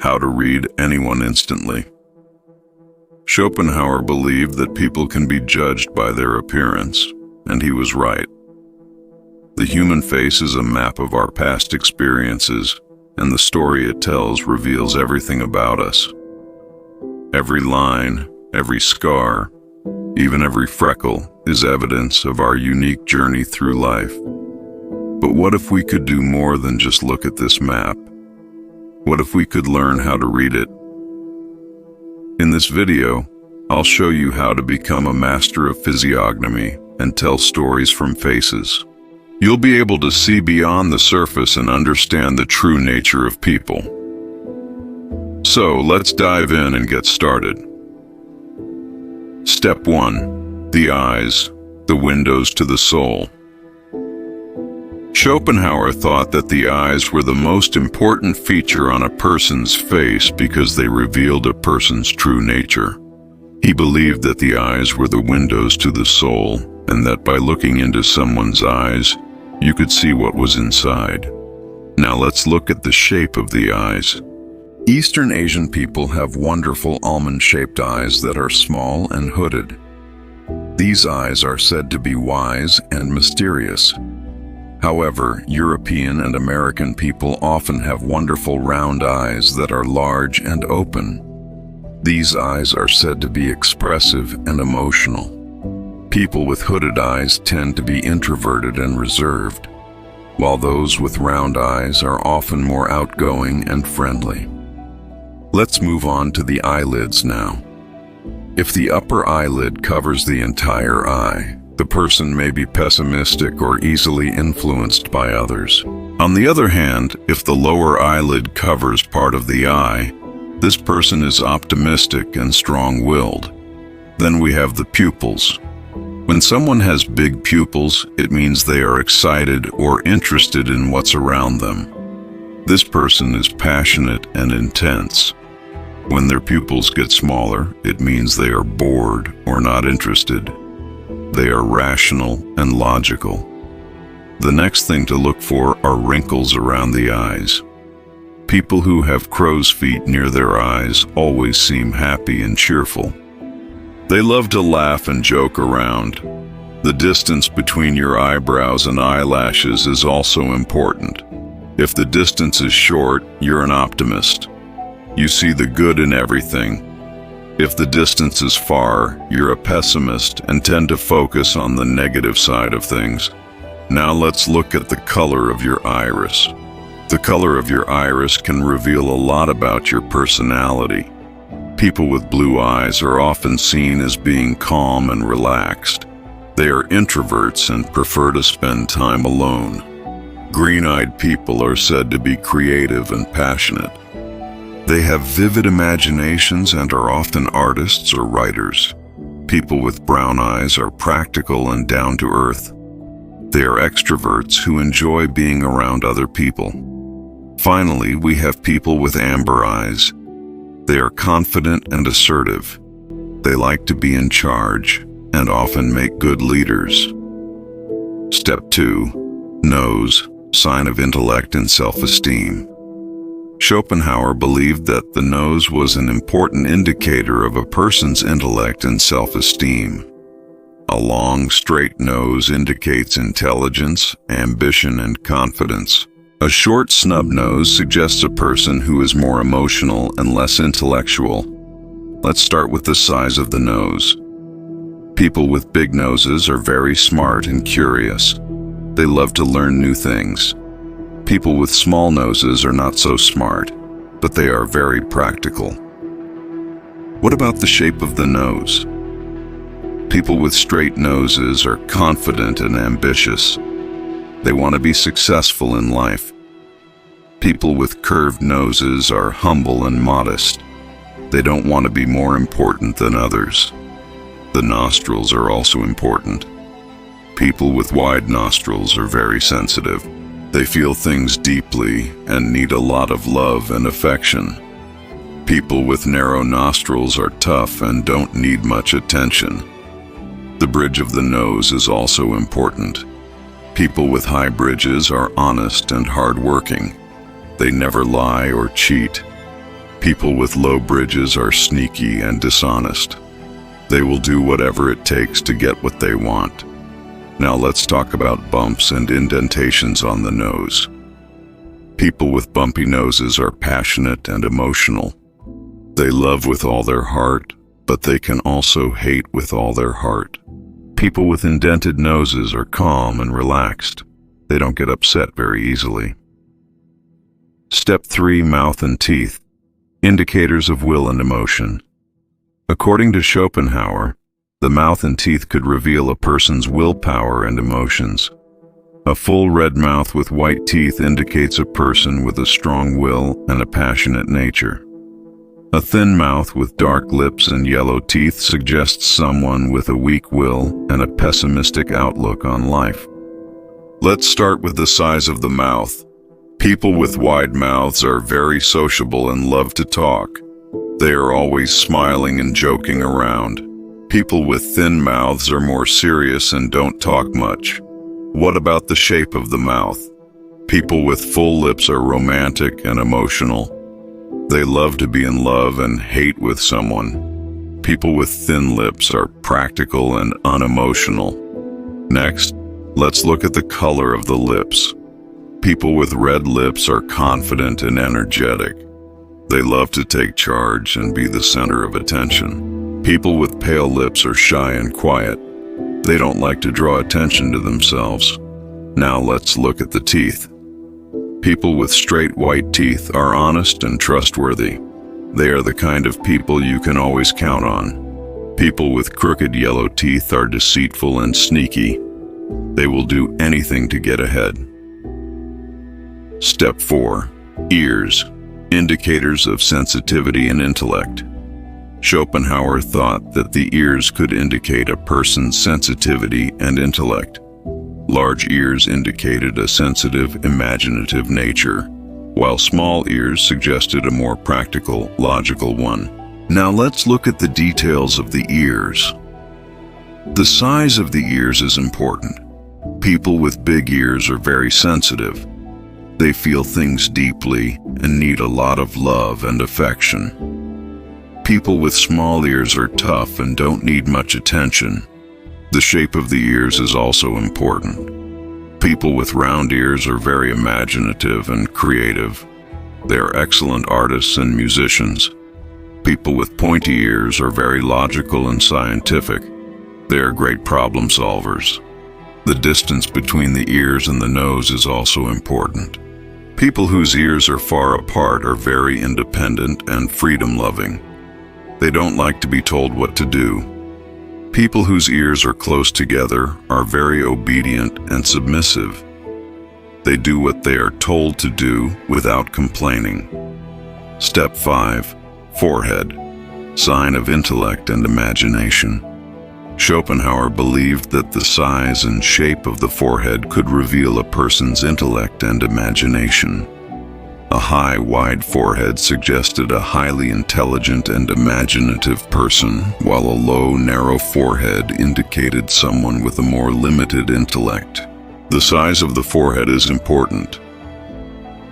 How to read anyone instantly. Schopenhauer believed that people can be judged by their appearance, and he was right. The human face is a map of our past experiences, and the story it tells reveals everything about us. Every line, every scar, even every freckle is evidence of our unique journey through life. But what if we could do more than just look at this map? What if we could learn how to read it? In this video, I'll show you how to become a master of physiognomy and tell stories from faces. You'll be able to see beyond the surface and understand the true nature of people. So let's dive in and get started. Step 1. The eyes, the windows to the soul. Schopenhauer thought that the eyes were the most important feature on a person's face because they revealed a person's true nature. He believed that the eyes were the windows to the soul, and that by looking into someone's eyes, you could see what was inside. Now let's look at the shape of the eyes. Eastern Asian people have wonderful almond-shaped eyes that are small and hooded. These eyes are said to be wise and mysterious. However, European and American people often have wonderful round eyes that are large and open. These eyes are said to be expressive and emotional. People with hooded eyes tend to be introverted and reserved, while those with round eyes are often more outgoing and friendly. Let's move on to the eyelids now. If the upper eyelid covers the entire eye, the person may be pessimistic or easily influenced by others. On the other hand, if the lower eyelid covers part of the eye, this person is optimistic and strong-willed. Then we have the pupils. When someone has big pupils, it means they are excited or interested in what's around them. This person is passionate and intense. When their pupils get smaller, it means they are bored or not interested. They are rational and logical. The next thing to look for are wrinkles around the eyes. People who have crow's feet near their eyes always seem happy and cheerful. They love to laugh and joke around. The distance between your eyebrows and eyelashes is also important. If the distance is short, you're an optimist. You see the good in everything. If the distance is far, you're a pessimist and tend to focus on the negative side of things. Now let's look at the color of your iris. The color of your iris can reveal a lot about your personality. People with blue eyes are often seen as being calm and relaxed. They are introverts and prefer to spend time alone. Green-eyed people are said to be creative and passionate. They have vivid imaginations and are often artists or writers. People with brown eyes are practical and down-to-earth. They are extroverts who enjoy being around other people. Finally, we have people with amber eyes. They are confident and assertive. They like to be in charge and often make good leaders. Step 2. Nose, sign of intellect and self-esteem. Schopenhauer believed that the nose was an important indicator of a person's intellect and self-esteem. A long, straight nose indicates intelligence, ambition, and confidence. A short, snub nose suggests a person who is more emotional and less intellectual. Let's start with the size of the nose. People with big noses are very smart and curious. They love to learn new things. People with small noses are not so smart, but they are very practical. What about the shape of the nose? People with straight noses are confident and ambitious. They want to be successful in life. People with curved noses are humble and modest. They don't want to be more important than others. The nostrils are also important. People with wide nostrils are very sensitive. They feel things deeply and need a lot of love and affection. People with narrow nostrils are tough and don't need much attention. The bridge of the nose is also important. People with high bridges are honest and hardworking. They never lie or cheat. People with low bridges are sneaky and dishonest. They will do whatever it takes to get what they want. Now let's talk about bumps and indentations on the nose. People with bumpy noses are passionate and emotional. They love with all their heart, but they can also hate with all their heart. People with indented noses are calm and relaxed. They don't get upset very easily. Step 3. Mouth and teeth. Indicators of will and emotion. According to Schopenhauer, the mouth and teeth could reveal a person's willpower and emotions. A full red mouth with white teeth indicates a person with a strong will and a passionate nature. A thin mouth with dark lips and yellow teeth suggests someone with a weak will and a pessimistic outlook on life. Let's start with the size of the mouth. People with wide mouths are very sociable and love to talk. They are always smiling and joking around. People with thin mouths are more serious and don't talk much. What about the shape of the mouth? People with full lips are romantic and emotional. They love to be in love and hate with someone. People with thin lips are practical and unemotional. Next, let's look at the color of the lips. People with red lips are confident and energetic. They love to take charge and be the center of attention. People with pale lips are shy and quiet. They don't like to draw attention to themselves. Now let's look at the teeth. People with straight white teeth are honest and trustworthy. They are the kind of people you can always count on. People with crooked yellow teeth are deceitful and sneaky. They will do anything to get ahead. Step 4. Ears. Indicators of sensitivity and intellect. Schopenhauer thought that the ears could indicate a person's sensitivity and intellect. Large ears indicated a sensitive, imaginative nature, while small ears suggested a more practical, logical one. Now let's look at the details of the ears. The size of the ears is important. People with big ears are very sensitive. They feel things deeply and need a lot of love and affection. People with small ears are tough and don't need much attention. The shape of the ears is also important. People with round ears are very imaginative and creative. They are excellent artists and musicians. People with pointy ears are very logical and scientific. They are great problem solvers. The distance between the ears and the nose is also important. People whose ears are far apart are very independent and freedom-loving. They don't like to be told what to do. People whose ears are close together are very obedient and submissive. They do what they are told to do without complaining. Step 5. Forehead. Sign of intellect and imagination. Schopenhauer believed that the size and shape of the forehead could reveal a person's intellect and imagination. A high, wide forehead suggested a highly intelligent and imaginative person, while a low, narrow forehead indicated someone with a more limited intellect. The size of the forehead is important.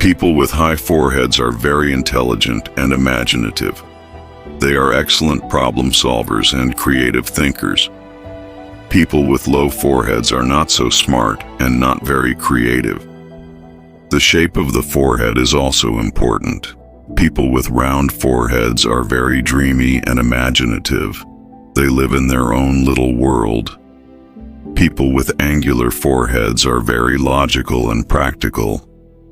People with high foreheads are very intelligent and imaginative. They are excellent problem solvers and creative thinkers. People with low foreheads are not so smart and not very creative. The shape of the forehead is also important. People with round foreheads are very dreamy and imaginative. They live in their own little world. People with angular foreheads are very logical and practical.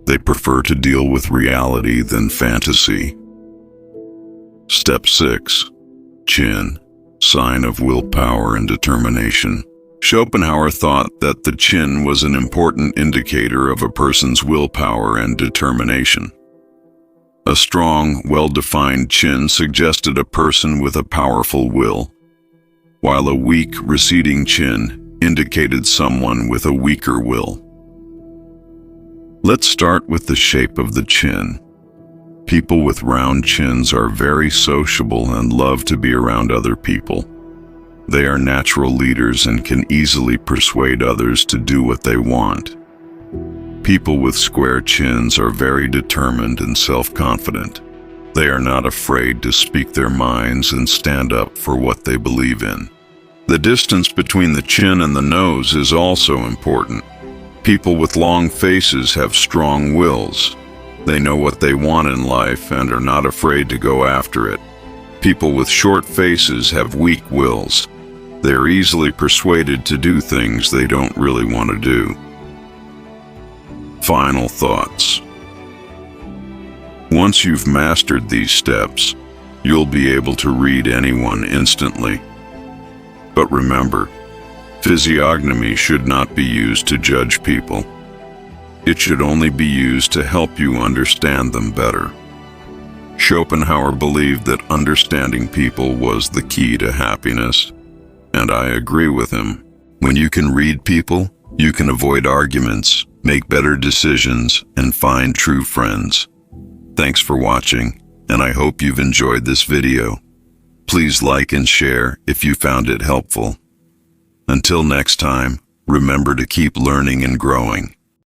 They prefer to deal with reality than fantasy. Step 6. Chin. Sign of willpower and determination. Schopenhauer thought that the chin was an important indicator of a person's willpower and determination. A strong, well-defined chin suggested a person with a powerful will, while a weak, receding chin indicated someone with a weaker will. Let's start with the shape of the chin. People with round chins are very sociable and love to be around other people. They are natural leaders and can easily persuade others to do what they want. People with square chins are very determined and self-confident. They are not afraid to speak their minds and stand up for what they believe in. The distance between the chin and the nose is also important. People with long faces have strong wills. They know what they want in life and are not afraid to go after it. People with short faces have weak wills. They are easily persuaded to do things they don't really want to do. Final thoughts. Once you've mastered these steps, you'll be able to read anyone instantly. But remember, physiognomy should not be used to judge people. It should only be used to help you understand them better. Schopenhauer believed that understanding people was the key to happiness, and I agree with him. When you can read people, you can avoid arguments, make better decisions, and find true friends. Thanks for watching, and I hope you've enjoyed this video. Please like and share if you found it helpful. Until next time, remember to keep learning and growing.